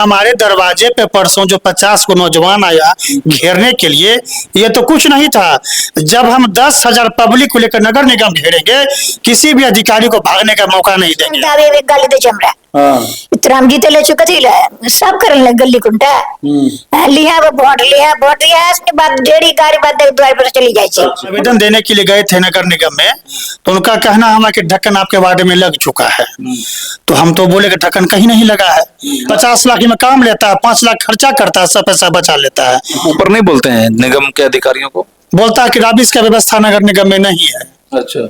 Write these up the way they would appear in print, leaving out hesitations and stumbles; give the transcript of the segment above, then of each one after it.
हमारे दरवाजे पे परसों जो 50 को नौजवान आया घेरने के लिए, ये तो कुछ नहीं था। जब हम 10,000 पब्लिक को लेकर नगर निगम घेरेंगे, किसी भी अधिकारी को भागने का मौका नहीं देंगे। गाली दे चमड़ा राम जी ले चुका थी सब कर गली कुंटा लिया वोट लिया इसके बाद डेढ़ी गाड़ी बाद द्वार पर चली जाए। आवेदन देने के लिए गए थे नगर निगम में, तो उनका कहना हमारा कि ढक्कन आपके वार्ड में लग चुका है। तो हम तो बोले कि ढक्कन कहीं नहीं लगा है। 50 लाख में काम लेता है, 5 लाख खर्चा करता है, सब पैसा बचा लेता है। ऊपर नहीं बोलते हैं निगम के अधिकारियों को? बोलता है कि राबिस का व्यवस्था नगर निगम में नहीं है। अच्छा,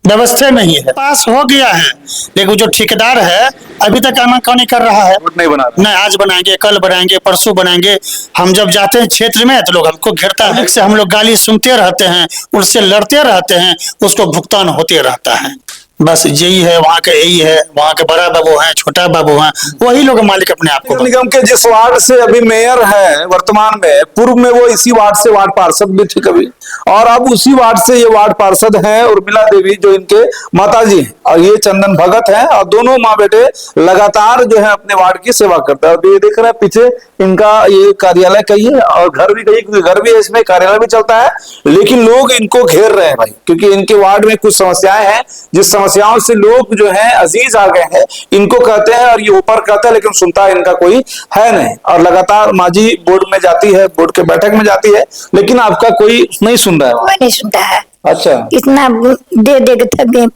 व्यवस्था नहीं है। पास हो गया है, लेकिन जो ठेकेदार है अभी तक आनाकानी कर रहा है। नहीं बना रहा। नहीं, आज बनाएंगे, कल बनाएंगे, परसों बनाएंगे। हम जब जाते हैं क्षेत्र में तो लोग हमको घेरता है, से हम लोग गाली सुनते रहते हैं, उनसे लड़ते रहते हैं, उसको भुगतान होते रहता है। बस यही है, वहाँ का यही है। वहाँ के बड़ा बाबू हैं, छोटा बाबू हैं, वही लोग मालिक अपने आप को। निगम के जिस वार्ड से अभी मेयर है वर्तमान में, पूर्व में वो इसी वार्ड से वार्ड पार्षद भी थे कभी, और अब उसी वार्ड से ये वार्ड पार्षद हैं उर्मिला देवी, जो इनके माताजी हैं, और ये चंदन भगत हैं, और दोनों माँ बेटे लगातार जो है अपने वार्ड की सेवा करते हैं। और ये देख रहे हैं पीछे इनका ये कार्यालय कही है और घर भी कही, क्योंकि घर भी है इसमें, कार्यालय भी चलता है, लेकिन लोग इनको घेर रहे हैं भाई, क्योंकि इनके वार्ड में कुछ समस्याएं हैं, जिस समस्याओं से लोग जो हैं अजीज आ गए हैं, इनको कहते हैं और ये ऊपर कहते हैं, लेकिन सुनता इनका कोई है नहीं। और लगातार माजी बोर्ड में जाती है, बोर्ड के बैठक में जाती है, लेकिन आपका कोई नहीं सुन रहा है। कोई नहीं सुनता है। अच्छा, इतना दे के थक गए,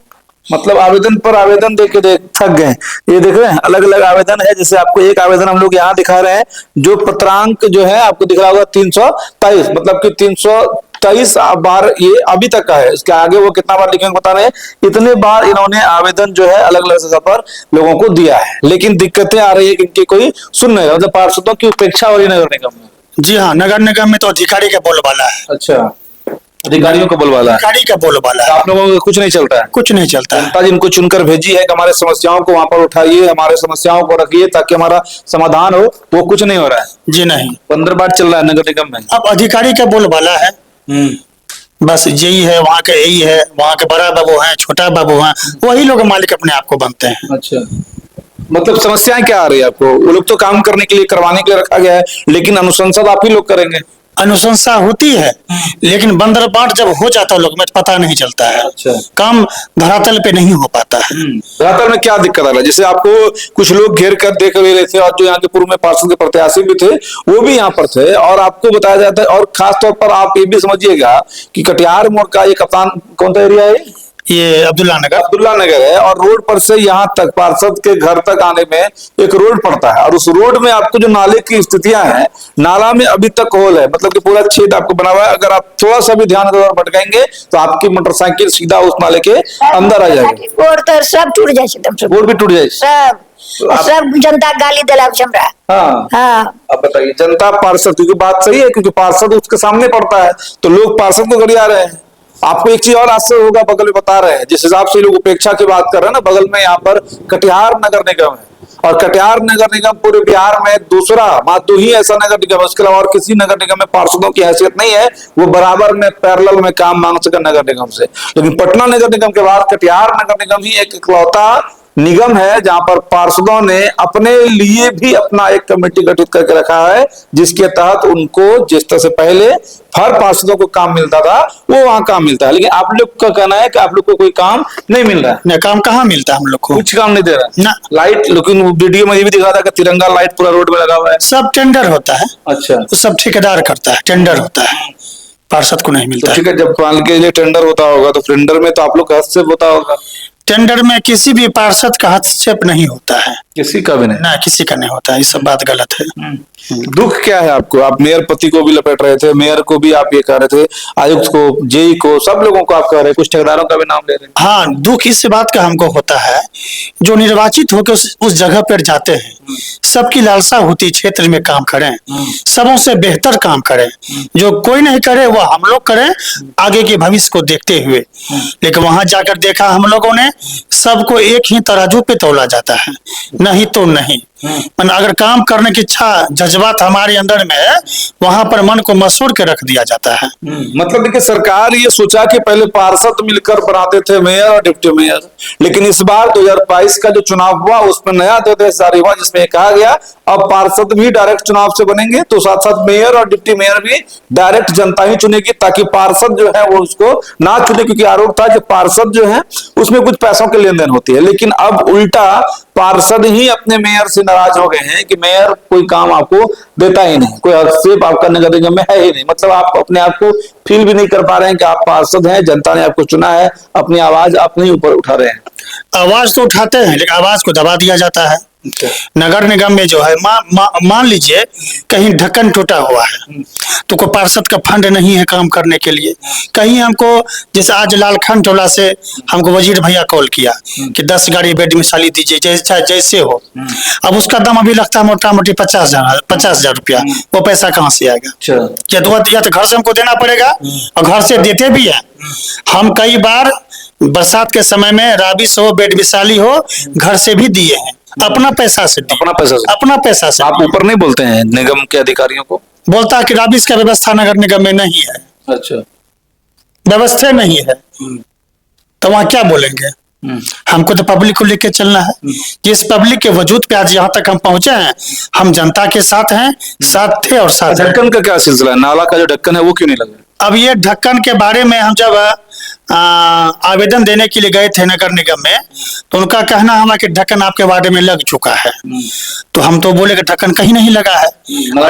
मतलब आवेदन पर आवेदन देके थक गए। ये देख रहे हैं अलग अलग आवेदन है, जैसे आपको एक आवेदन हम लोग यहाँ दिखा रहे हैं, जो पत्रांक जो है आपको दिख रहा होगा 323, मतलब कि 323 बार ये अभी तक का है। इसके आगे वो कितना बार लिखेंगे बता रहे हैं। इतने बार इन्होंने आवेदन जो है अलग अलग जगह पर लोगों को दिया है, लेकिन दिक्कतें आ रही है कि इनकी कोई सुन नहीं रहा, मतलब पार्षदों की उपेक्षा हो रही नगर निगम में। जी हाँ, नगर निगम में तो अधिकारी का बोलबाला है। अच्छा, अधिकारियों को बोलबाला है, अधिकारी का बोलबाला है। आप लोगों को कुछ नहीं चलता है? कुछ नहीं चलता है। जनता जिनको चुनकर भेजी है कि हमारे समस्याओं को वहां पर उठाइए, हमारे समस्याओं को रखिए ताकि हमारा समाधान हो, वो कुछ नहीं हो रहा है। जी नहीं, 15 बार चल रहा है नगर निगम में। अब अधिकारी का बोलबाला है। बस यही है, वहाँ का यही है। वहाँ के बड़ा बाबू हैं, छोटा बाबू हैं, वही लोग मालिक अपने आप को बनते हैं। अच्छा, मतलब समस्याएं क्या आ रही है आपको? वो लोग तो काम करने के लिए, करवाने के लिए रखा गया है, लेकिन अनुशंसा तो आप ही लोग करेंगे। अनुशंसा होती है, लेकिन बंदर बाट जब हो जाता है लोग में पता नहीं चलता है। अच्छा, काम धरातल पे नहीं हो पाता है। धरातल में क्या दिक्कत आ रहा है? जैसे आपको कुछ लोग घेर कर देख रहे थे, और जो यहाँ के पूर्व में पार्षद के प्रत्याशी भी थे वो भी यहाँ पर थे, और आपको बताया जाता है, और खास तौर पर आप ये भी समझिएगा कि कटिहार मोड़ का ये कप्तान कौन सा एरिया है, ये अब्दुल्ला नगर है, और रोड पर से यहाँ तक पार्षद के घर तक आने में एक रोड पड़ता है, और उस रोड में आपको जो नाले की स्थितियां हैं, नाला में अभी तक होल है, मतलब कि पूरा छेद आपको बना हुआ है। अगर आप थोड़ा सा भी ध्यान इधर भटकाएंगे तो आपकी मोटरसाइकिल सीधा उस नाले के अंदर आ जाएगी। बोर्ड तो सब टूट जाए, बोर्ड भी टूट जाएगी, सब जनता गाली दिला चमड़ा। हाँ, अब बताइए, जनता पार्षद, क्योंकि बात सही है, क्योंकि पार्षद उसके सामने पड़ता है, तो लोग पार्षद को गरिया रहे हैं। आपको एक चीज और आश्चर्य होगा, बगल में बता रहे हैं, जिस हिसाब से लोग उपेक्षा की बात कर रहे हैं ना, बगल में यहाँ पर कटिहार नगर निगम है, और कटिहार नगर निगम पूरे बिहार में दूसरा, मात्र 2 ही ऐसा नगर निगम है, उसके अलावा और किसी नगर निगम में पार्षदों की हैसियत नहीं है, वो बराबर में पैरेलल में काम मांग सके नगर निगम से। लेकिन पटना नगर निगम के बाद कटिहार नगर निगम ही एक इकलौता निगम है जहां पर पार्षदों ने अपने लिए भी अपना एक कमेटी गठित करके रखा है, जिसके तहत उनको जिस तरह से पहले हर पार्षदों को काम मिलता था, वो वहां काम मिलता है। लेकिन आप लोग का कहना है कि आप लोग को कोई काम नहीं मिल रहा है। नहीं, काम कहाँ मिलता है हम लोग को? कुछ काम नहीं दे रहा ना। लाइट, लेकिन वीडियो में ये भी दिखा था कि तिरंगा लाइट पूरा रोड में लगा हुआ है। सब टेंडर होता है। अच्छा, वो सब ठेकेदार करता है, टेंडर होता है, पार्षद को नहीं मिलता। ठीक है, जब मान के लिए टेंडर होता होगा तो टेंडर में तो आप लोग का हस्तक्षेप होता होगा। टेंडर में किसी भी पार्षद का हस्तक्षेप नहीं होता है, किसी का भी नहीं। ना किसी का नहीं होता है। ये सब बात गलत है। दुख क्या है आपको? आप मेयर पति को भी लपेट रहे थे, मेयर को भी आप ये कह रहे थे, आयुक्त को, जेई को, सब लोगों को आप कह रहे हैं, कुछ ठेकेदारों का भी नाम ले रहे हैं। हाँ, दुख इस बात का हमको होता है, जो निर्वाचित होकर उस जगह पर जाते हैं, सबकी लालसा होती है क्षेत्र में काम करें, सबों से बेहतर काम करें, जो कोई नहीं करे वो हम लोग करें, आगे के भविष्य को देखते हुए। लेकिन वहां जाकर देखा हम लोगों ने, सबको एक ही तराजू पे तौला जाता है, नहीं तो नहीं। मन अगर काम करने की इच्छा जज्बात हमारे अंदर में है, वहां पर मन को मसूर के रख दिया जाता है। मतलब देखिए, सरकार ये सोचा कि पहले पार्षद मिलकर बनाते थे मेयर और डिप्टी मेयर, लेकिन इस बार 2022 का जो चुनाव हुआ उसमें नया अध्यादेश जारी हुआ जिसमें कहा गया अब पार्षद भी डायरेक्ट चुनाव से बनेंगे, तो साथ साथ मेयर और डिप्टी मेयर भी डायरेक्ट जनता ही चुनेगी, ताकि पार्षद जो है वो उसको ना चुने, क्योंकि आरोप था कि पार्षद जो है उसमें कुछ पैसों के लेन देन होती है। लेकिन अब उल्टा पार्षद ही अपने मेयर से नाराज हो गए हैं कि मेयर कोई काम आपको देता ही नहीं, कोई हस्तक्षेप आपका नगर निगम में है ही नहीं। मतलब आप अपने आप को फील भी नहीं कर पा रहे हैं कि आप पार्षद हैं, जनता ने आपको चुना है, अपनी आवाज अपने ऊपर उठा रहे हैं। आवाज तो उठाते हैं लेकिन आवाज को दबा दिया जाता है। नगर निगम में जो है मान लीजिए कहीं ढक्कन टूटा हुआ है तो कोई पार्षद का फंड नहीं है काम करने के लिए। कहीं हमको जैसे आज लालखंड टोला से हमको वजीर भैया कॉल किया कि 10 गाड़ी बेड मिसाली दीजिए, जैसे हो। अब उसका दाम अभी लगता है मोटा मोटी 50,000 रुपया। वो पैसा कहाँ से आएगा? या तो घर से हमको देना पड़ेगा और घर से देते भी है। हम कई बार बरसात के समय में राबिस हो, बेड मिसाली हो, घर से भी दिए हैं, अपना पैसा से। अपना पैसा से। आप ऊपर नहीं बोलते हैं निगम के अधिकारियों को? बोलता है कि राबिस का व्यवस्था नगर निगम में नहीं है। अच्छा, व्यवस्था नहीं है तो वहां क्या बोलेंगे? हमको तो पब्लिक को लेकर चलना है। जिस पब्लिक के वजूद पे आज यहाँ तक हम पहुंचे हैं, हम जनता के साथ हैं, साथ थे और साथ। ढक्कन का क्या सिलसिला है? नाला का जो ढक्कन है वो क्यों नहीं लगा? अब ये ढक्कन के बारे में हम जब आवेदन देने के लिए गए थे नगर निगम में, तो उनका कहना हमारा कि ढक्कन आपके वार्ड में लग चुका है। तो हम तो बोले कि ढक्कन कहीं नहीं लगा है।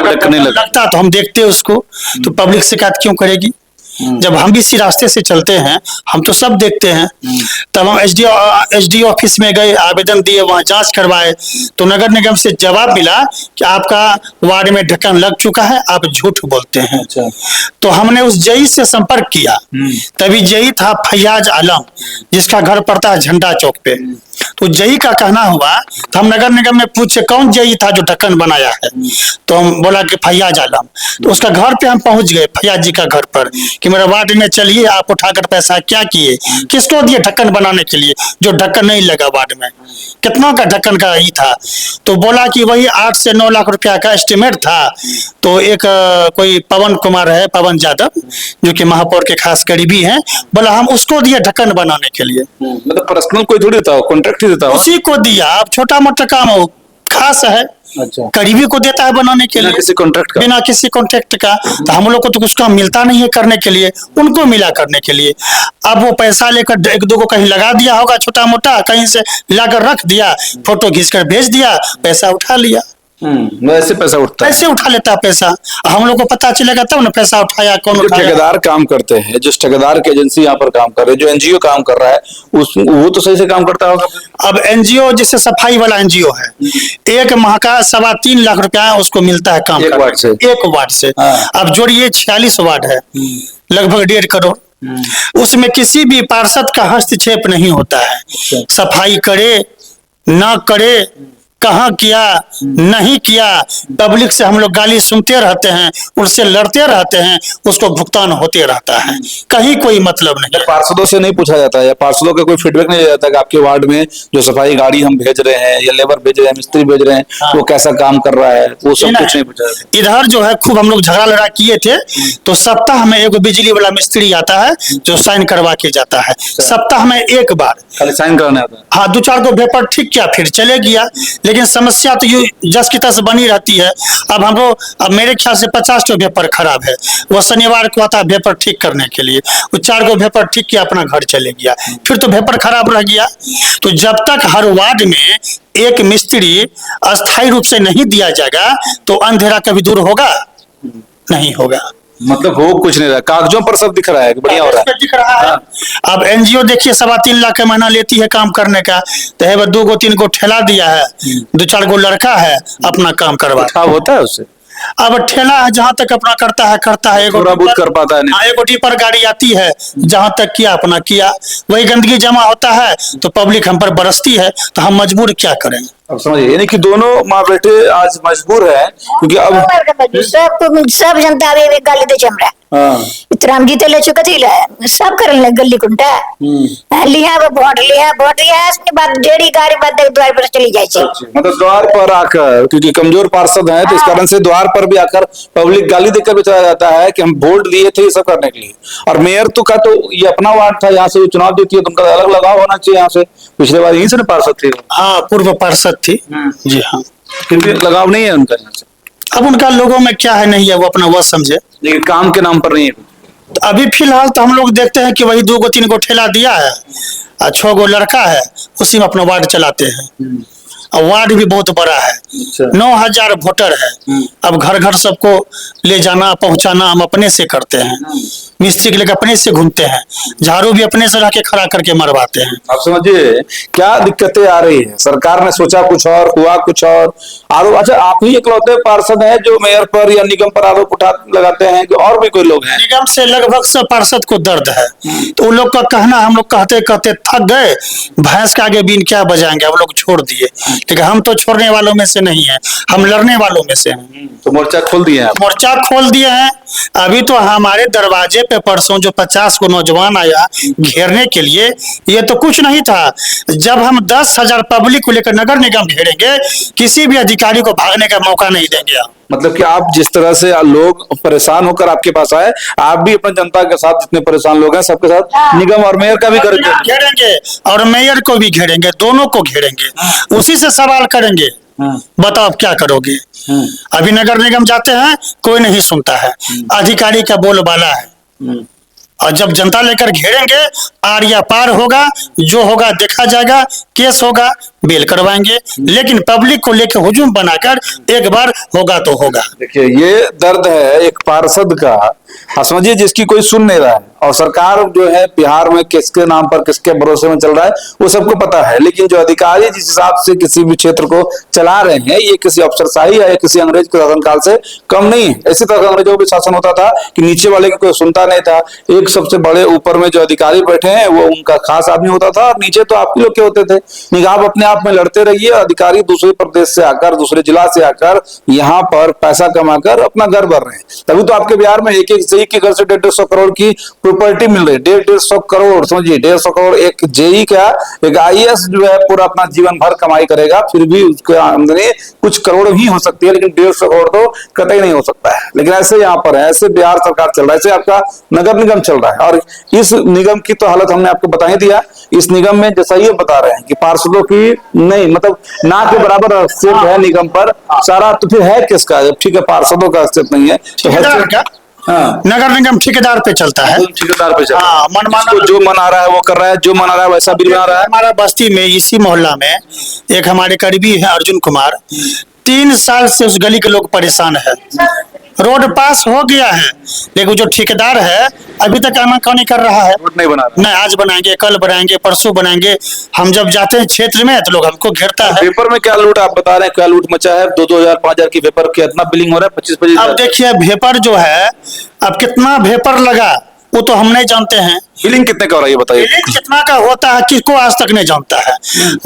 ढक्कन नहीं लगता तो हम देखते उसको, तो पब्लिक शिकायत क्यों करेगी? जब हम भी इसी रास्ते से चलते हैं, हम तो सब देखते हैं। तब हम एसडीओ ऑफिस में गए, आवेदन दिए, वहां जांच करवाए, तो नगर निगम से जवाब मिला कि आपका वार्ड में ढक्कन लग चुका है, आप झूठ बोलते हैं। अच्छा। तो हमने उस जई से संपर्क किया, तभी जई था फैयाज आलम, जिसका घर पड़ता है झंडा चौक पे। तो जई का कहना हुआ, तो हम नगर निगम में पूछे कौन जई था जो ढक्कन बनाया है, तो हम बोला कि फैयाज आलम। तो उसका घर पे हम पहुंच गए, फैयाज जी का घर पर, कि मेरे वार्ड में चलिए, आप उठाकर पैसा क्या किए, किसको दिए ढक्कन बनाने के लिए, जो ढक्कन नहीं लगा वार्ड में, कितना का ढक्कन का ही था। तो बोला कि वही 8 से 9 लाख रुपया का एस्टिमेट था। तो एक कोई पवन कुमार है, पवन यादव, जो कि महापौर के खास करीबी हैं, बोला हम उसको दिए ढक्कन बनाने के लिए। मतलब पर्सनल कोई थोड़ी था, कॉन्ट्रैक्ट ही देता हो? उसी को दिया। अब छोटा मोटा काम हो, खास है, अच्छा, करीबी को देता है बनाने के लिए, किसी कॉन्ट्रैक्ट का, बिना किसी कॉन्ट्रैक्ट का। तो हम लोग को तो कुछ काम मिलता नहीं है करने के लिए, उनको मिला करने के लिए। अब वो पैसा लेकर 1-2 को कहीं लगा दिया होगा, छोटा मोटा कहीं से लाकर रख दिया, फोटो खींचकर भेज दिया, पैसा उठा लिया। वैसे पैसा उठता है, कैसे उठा लेता है पैसा? हम लोग को पता चलेगा तब ना पैसा उठाया कौन उठाया। ठेकेदार काम करते हैं, जिस ठेकेदार की एजेंसी यहाँ पर काम कर रहे हैं, जो एनजीओ काम कर रहा है, वो तो सही से काम करता होगा। अब एनजीओ जैसे सफाई वाला एनजीओ है, एक माह का 3.25 लाख रुपया उसको मिलता है काम एक वार्ड से। एक वार्ड से। अब जोड़िए 46 वार्ड है, लगभग 1.5 करोड़। उसमें किसी भी पार्षद का हस्तक्षेप नहीं होता है। सफाई करे ना करे, कहाँ किया नहीं किया, पब्लिक से हम लोग गाली सुनते रहते हैं, उनसे लड़ते रहते हैं, उसको भुगतान होते रहता है, कहीं कोई मतलब नहीं। पार्षदों से नहीं पूछा जाता है या पार्षदों का कोई फीडबैक नहीं जाता कि आपके वार्ड में जो सफाई गाड़ी हम भेज रहे हैं या लेबर भेज रहे हैं, मिस्त्री भेज रहे हैं, वो कैसा काम कर रहा है, वो सब कुछ नहीं पूछा जाता। इधर जो है खूब हम लोग झगड़ा लड़ा किए थे, तो सप्ताह में एक बिजली वाला मिस्त्री आता है जो साइन करवा के जाता है, सप्ताह में एक बार खाली साइन कराने आता है। हाँ, 2-4 को पेपर ठीक किया, फिर चले गया। लेकिन समस्या तो यू जस की तस बनी रहती है। अब मेरे ख्याल से 50 तो पेपर खराब है। वो शनिवार को आता है पेपर ठीक करने के लिए, वो 4 को पेपर ठीक किया, अपना घर चले गया, फिर तो पेपर खराब रह गया। तो जब तक हर वार्ड में एक मिस्त्री अस्थायी रूप से नहीं दिया जाएगा, तो अंधेरा कभी दूर होगा नहीं होगा। मतलब हो कुछ नहीं रहा, कागजों पर सब दिख रहा है कि बढ़िया हो रहा है, दिख रहा है। अब एनजीओ देखिए 3.25 लाख का महीना लेती है काम करने का, तो 2-3 को ठेला दिया है, 2-4 को लड़का है, अपना काम करवा होता है उससे। अब ठेला है, जहां तक अपना करता है थोड़ा बहुत कर पाता है नहीं। एगो टिपर गाड़ी आती है, जहां तक किया अपना किया, वही गंदगी जमा होता है तो पब्लिक हम पर बरसती है, तो हम मजबूर क्या करें? अब समझिए, यानी कि दोनों माँ बेटे आज मजबूर है, क्योंकि अब सब जनता गाली दे चमड़ा। इतराम जीते ले चुके थे सब करने लगे गली कुंटा लिया वो वोट लिया उसके बाद जेडी गाड़ी बाद द्वार पर चली जाए मतलब द्वार पर आकर, क्योंकि कमजोर पार्षद हैं तो इस कारण से द्वार पर भी आकर पब्लिक गाली देकर भी चला जाता है कि हम वोट दिए थे ये सब करने के लिए। और मेयर तो का तो ये अपना वार्ड था, यहाँ से चुनाव देती है, तुमका अलग लगाव होना चाहिए। यहाँ से पिछले बार यहीं से पार्षद थे। हाँ, पूर्व पार्षद थी जी। हाँ, क्योंकि लगाव नहीं है उनका यहाँ से। अब उनका लोगों में क्या है नहीं है वो अपना वो समझे, लेकिन काम के नाम पर नहीं है। तो अभी फिलहाल तो हम लोग देखते हैं कि वही 2 गो 3 गो ठेला दिया है और 6 गो लड़का है, उसी में अपना वार्ड चलाते हैं। और वार्ड भी बहुत बड़ा है, 9000 वोटर है। अब घर घर सबको ले जाना पहुंचाना हम अपने से करते हैं, मिस्त्री के लेकर अपने से घूमते हैं, झाड़ू भी अपने से रख के खड़ा करके मरवाते हैं। आप समझिए क्या दिक्कतें आ रही है। सरकार ने सोचा कुछ और, हुआ कुछ और। आरोप, अच्छा आप ही इकलौते पार्षद हैं जो मेयर पर या निगम पर आरोप उठा लगाते हैं कि और भी कोई लोग हैं? निगम से लगभग सब पार्षद को दर्द है, तो उन लोग का कहना, हम लोग कहते कहते थक गए, भैंस के आगे बीन क्या बजाएंगे, हम लोग छोड़ दिए। लेकिन हम तो छोड़ने वालों में से नहीं है, हम लड़ने वालों में से हैं। तो मोर्चा खोल दिए हैं? मोर्चा खोल दिए हैं। अभी तो हमारे दरवाजे पे परसों जो 50 को नौजवान आया घेरने के लिए, ये तो कुछ नहीं था। जब हम 10,000 पब्लिक को लेकर नगर निगम घेरेंगे, किसी भी अधिकारी को भागने का मौका नहीं देंगे। मतलब कि आप जिस तरह से लोग परेशान होकर आपके पास आए, आप भी अपनी जनता के साथ जितने परेशान लोग हैं सबके साथ निगम और मेयर का भी घेरेंगे और मेयर को भी घेरेंगे, दोनों को घेरेंगे, उसी से सवाल करेंगे, बताओ आप क्या करोगे। अभी नगर निगम जाते हैं, कोई नहीं सुनता है, अधिकारी का बोलबाला है। और जब जनता लेकर घेरेंगे, आर या पार होगा, जो होगा देखा जाएगा, केस होगा, बेल करवाएंगे। लेकिन पब्लिक को लेकर हुजूम बनाकर एक बार होगा तो होगा। देखिए ये दर्द है एक पार्षद का, समझिए, जिसकी कोई सुन नहीं रहा है। और सरकार जो है बिहार में किसके नाम पर किसके भरोसे में चल रहा है वो सबको पता है। लेकिन जो अधिकारी जिस हिसाब से किसी भी क्षेत्र को चला रहे हैं, ये किसी अफसरशाही या किसी अंग्रेज के शासनकाल से कम नहीं है। इसी तरह अंग्रेजों भी शासन होता था कि नीचे वाले की कोई सुनता नहीं था। एक सबसे बड़े ऊपर में जो अधिकारी बैठे हैं वो उनका खास आदमी होता था, और नीचे तो आप ही लोग के होते थे। निगाह अपने आप में लड़ते रहिए। अधिकारी दूसरे प्रदेश से आकर, दूसरे जिला से आकर यहाँ पर पैसा कमाकर अपना घर भर रहे हैं। तभी तो आपके बिहार में एक जेई के घर से 150 करोड़ की प्रॉपर्टी मिल रही है। 150 करोड़, समझिए 150 करोड़। एक जेई क्या, एक IAS जो है पूरा अपना जीवन भर कमाई करेगा, फिर भी उसके आमदनी कुछ करोड़ ही हो सकती है, लेकिन 150 करोड़ तो कतई नहीं हो सकता है। लेकिन ऐसे यहाँ पर है, ऐसे बिहार सरकार चल रहा है, ऐसे आपका नगर निगम चल रहा है। और इस निगम की तो हालत हमने आपको बता ही दिया। इस निगम में जैसा ये बता रहे हैं कि पार्षदों की नहीं, मतलब ना के बराबर हस्तक्षेप है निगम पर सारा, तो फिर है किसका? जब ठीक है पार्षदों का हस्तक्षेप नहीं है तो हाँ। नगर निगम ठेकेदार पे चलता है, ठेकेदार पे चलता है। हाँ, मनमाना जो मन आ रहा है वो कर रहा है, जो मन आ रहा है वैसा बिल बना रहा है। हमारा बस्ती में इसी मोहल्ला में एक हमारे करीबी है अर्जुन कुमार, 3 साल से उस गली के लोग परेशान है। रोड पास हो गया है, लेकिन जो ठेकेदार है अभी तक आनाकानी कर रहा है। रोड नहीं बना रहा। नहीं, आज बनाएंगे, कल बनाएंगे, परसों बनाएंगे। हम जब जाते हैं क्षेत्र में तो लोग हमको घेरता है। पेपर में क्या लूट आप बता रहे हैं, क्या लूट मचा है? 2,000 5,000 की पेपर कितना बिलिंग हो रहा है? 25-25। अब देखिए भेपर जो है, अब कितना भेपर लगा वो तो हम नहीं जानते हैं। बिलिंग कितने का हो रहा है ये बताइए। बिलिंग कितना का होता है किसको आज तक नहीं जानता है।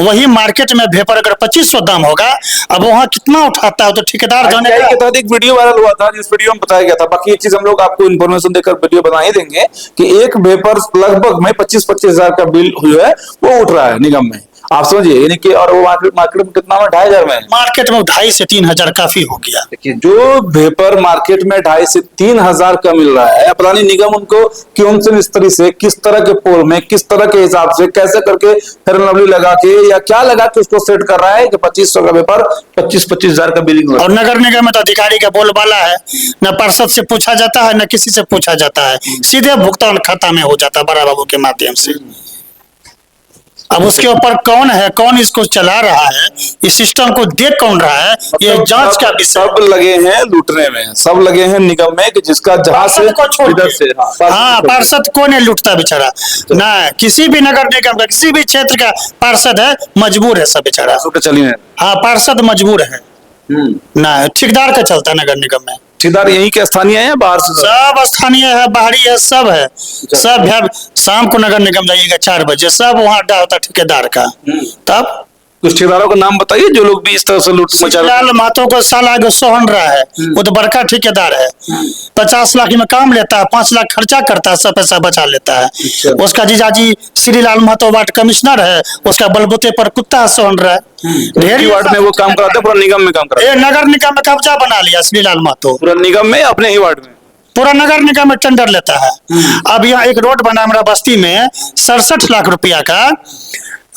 वही मार्केट में भेपर अगर 2500 दाम होगा, अब वहाँ कितना उठाता है तो ठेकेदार जाने का। के तहत एक वीडियो वायरल हुआ था जिस वीडियो में बताया गया था, बाकी ये चीज हम लोग आपको इन्फॉर्मेशन देकर वीडियो बना ही देंगे कि एक भेपर लगभग में 25-25 हजार का बिल जो है वो उठ रहा है निगम में। आप समझिए, यानी कि, और वो मार्केट में कितना में 2,500 में, मार्केट में 2,500 से 3,000 काफी हो गया। देखिए जो भेपर मार्केट में 2,500 से 3,000 का मिल रहा है, पता नहीं निगम उनको क्यों से मिस्त्री से किस तरह के पोल में किस तरह के हिसाब से कैसे करके फेयर एंड लवली लगा के या क्या लगा के उसको सेट कर रहा है कि 2500 का पेपर 25-25 हजार का बिलिंग। और नगर निगम में तो अधिकारी का बोलबाला है, न पार्षद से पूछा जाता है न किसी से पूछा जाता है, सीधे भुगतान खाता में हो जाता है बड़ा बाबू के माध्यम से। अब उसके ऊपर कौन है, कौन इसको चला रहा है, इस सिस्टम को देख कौन रहा है, ये जांच का विषय। सब लगे हैं लूटने में, सब लगे हैं निगम में कि जिसका जहां से इधर से। हाँ, पार्षद को नहीं लूटता बेचारा ना, किसी भी नगर निगम का किसी भी क्षेत्र का पार्षद है मजबूर है सब बेचारा। चलिए, हाँ पार्षद मजबूर है ना, ठेकेदार का चलता है नगर निगम में। ठेकेदार यही के स्थानीय है, बाहर से सब स्थानीय है, बाहरी है, सब है। सब शाम को नगर निगम जाइएगा 4 बजे, सब वहाँ अड्डा होता है ठेकेदार का। तब कुछ ठेकेदारों का नाम बताइए जो लोग भी इस तरह से लूट मचा रहे हैं। लाल महतो को साल आगे सोहन रहा है, वो तो बड़का ठेकेदार है। 50 लाख में काम लेता है, 5 लाख खर्चा करता है, सब पैसा बचा लेता है। अच्छा। उसका जीजाजी श्रीलाल महतो वार्ड कमिश्नर है, उसका बलबूते पर कुत्ता सोहन रहा है। ढेरी वार्ड में वो काम कराते हैं, पूरा निगम में काम कराते हैं। ये नगर निगम में कब्जा बना लिया श्रीलाल महतो, पूरा निगम में, अपने ही वार्ड में। पूरा नगर निगम में टेंडर लेता है। अब यहाँ एक रोड बना मेरा बस्ती में 67 लाख रुपया का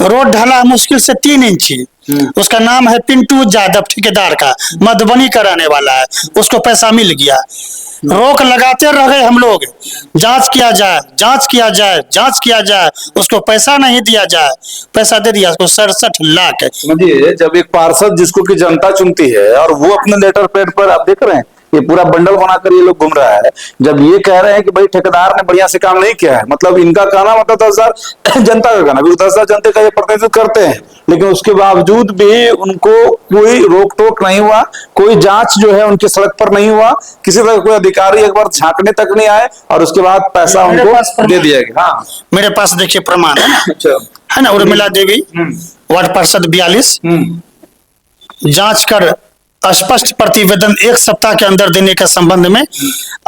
रोड ढला, मुश्किल से 3 इंची। उसका नाम है पिंटू यादव, ठेकेदार का, मधुबनी का रहने वाला है। उसको पैसा मिल गया, रोक लगाते रह गए हम लोग, जांच किया जाए, जांच किया जाए, जांच किया जाए, उसको पैसा नहीं दिया जाए। पैसा दे दिया उसको 67 लाख। समझिए, जब एक पार्षद जिसको की जनता चुनती है और वो अपने लेटर पैड पर, आप देख रहे हैं ये पूरा बंडल बनाकर ये लोग घूम रहा है, जब ये कह रहे हैं कि भाई ठेकेदार ने बढ़िया से काम नहीं किया है, मतलब इनका कहना मतलब 10,000 जनता का कहना, 10,000 जनता का ये प्रतिनिधित्व करते हैं, लेकिन उसके बावजूद भी उनको कोई रोक टोक नहीं हुआ, कोई जांच जो है उनकी सड़क पर नहीं हुआ, किसी तरह कोई अधिकारी एक बार झांकने तक नहीं आए और उसके बाद पैसा उनको दे दिया गया। हाँ, मेरे पास देखिए प्रमाण है ना, अच्छा, है ना। उर्मिला देवी, वार्ड पार्षद 42, जांच कर स्पष्ट प्रतिवेदन 1 सप्ताह के अंदर देने के संबंध में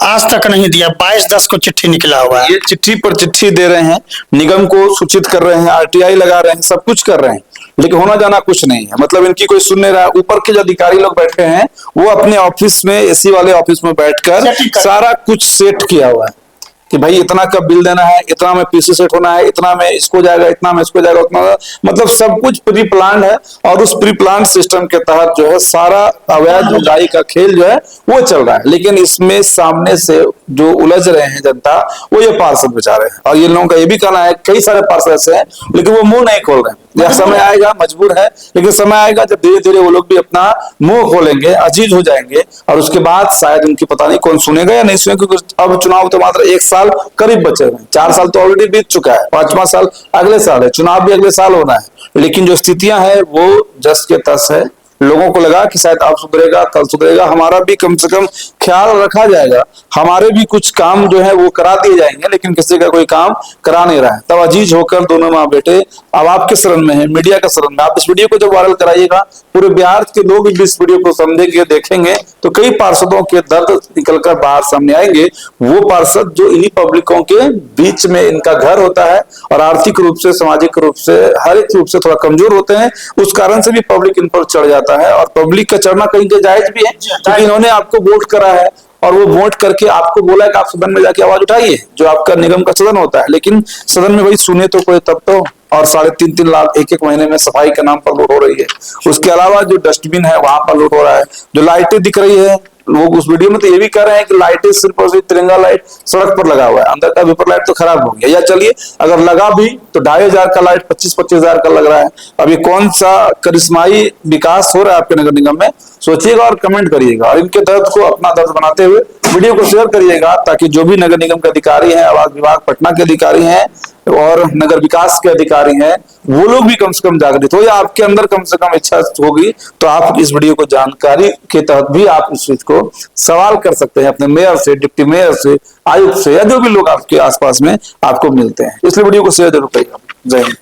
आज तक नहीं दिया। 22/10 को चिट्ठी निकला हुआ है। ये चिट्ठी पर चिट्ठी दे रहे हैं, निगम को सूचित कर रहे हैं, आरटीआई लगा रहे हैं, सब कुछ कर रहे हैं, लेकिन होना जाना कुछ नहीं है। मतलब इनकी कोई सुन नहीं रहा है। ऊपर के जो अधिकारी लोग बैठे हैं वो अपने ऑफिस में, एसी वाले ऑफिस में बैठकर सारा कुछ सेट किया हुआ है कि भाई इतना कब बिल देना है, इतना में पीसी सेट होना है, इतना में इसको जाएगा, इतना में इसको जाएगा, उतना, मतलब सब कुछ प्री प्लान है। और उस प्री प्लान सिस्टम के तहत जो है सारा अवैध उगाही का खेल जो है वो चल रहा है। लेकिन इसमें सामने से जो उलझ रहे हैं जनता, वो ये पार्षद बेचारे हैं। और ये लोगों का ये भी कहना है, कई सारे पार्षद ऐसे हैं लेकिन वो मुंह नहीं खोल रहे हैं। यह समय आएगा, मजबूर है, लेकिन समय आएगा जब धीरे धीरे वो लोग भी अपना मुंह खोलेंगे, अजीज हो जाएंगे, और उसके बाद शायद उनकी पता नहीं कौन सुनेगा या नहीं सुनेगा, क्योंकि अब चुनाव तो मात्र 1 साल करीब बचे हुए हैं। 4 साल तो ऑलरेडी बीत चुका है, 5वां साल अगले साल है, चुनाव भी अगले साल होना है। लेकिन जो स्थितियां हैं वो जस के तस है। लोगों को लगा कि शायद अब सुधरेगा, कल सुधरेगा, हमारा भी कम से कम ख्याल रखा जाएगा, हमारे भी कुछ काम जो है वो करा दिए जाएंगे, लेकिन किसी का कोई काम करा नहीं रहा है। तब अजीज होकर दोनों माँ बेटे अब आपके शरण में है, मीडिया का शरण में। आप इस वीडियो को जब वायरल कराइएगा, पूरे बिहार के लोग भी इस वीडियो को समझेंगे, देखेंगे, तो कई पार्षदों के दर्द निकलकर बाहर सामने आएंगे। वो पार्षद जो इन्हीं पब्लिकों के बीच में इनका घर होता है और आर्थिक रूप से, सामाजिक रूप से, हर एक रूप से थोड़ा कमजोर होते हैं, उस कारण से भी पब्लिक इन पर चढ़ जाता है। और पब्लिक का चढ़ना कहीं के जायज भी है, क्योंकि इन्होंने आपको वोट करा है और वो वोट करके आपको बोला है कि आप सदन में जाके आवाज उठाइए, जो आपका निगम का सदन होता है। लेकिन सदन में भाई सुने तो कोई तब तो, और 3.5 लाख एक महीने में सफाई के नाम पर लूट हो रही है। उसके अलावा जो डस्टबिन है वहां पर लूट हो रहा है, जो लाइटें दिख रही है, लोग उस वीडियो में तो ये भी कह रहे हैं कि लाइटें सिर्फ और सिर्फ तिरंगा लाइट सड़क पर लगा हुआ है, अंदर का वेपर लाइट तो खराब हो गया। या चलिए अगर लगा भी तो 2,500 का लाइट 25-25 हजार का लग रहा है। अब ये कौन सा करिश्माई विकास हो रहा है आपके नगर निगम में, सोचिएगा और कमेंट करिएगा। और इनके दर्द को अपना दर्द बनाते हुए वीडियो को शेयर करिएगा, ताकि जो भी नगर निगम के अधिकारी हैं, आवास विभाग पटना के अधिकारी हैं और नगर विकास के अधिकारी हैं, वो लोग भी कम से कम जागृत हो, या आपके अंदर कम से कम इच्छा होगी तो आप इस वीडियो को जानकारी के तहत भी आप इस चीज को सवाल कर सकते हैं अपने मेयर से, डिप्टी मेयर से, आयुक्त से, या जो भी लोग आपके आसपास में आपको मिलते हैं। इसलिए वीडियो को शेयर जरूर करिएगा। जय हिंद।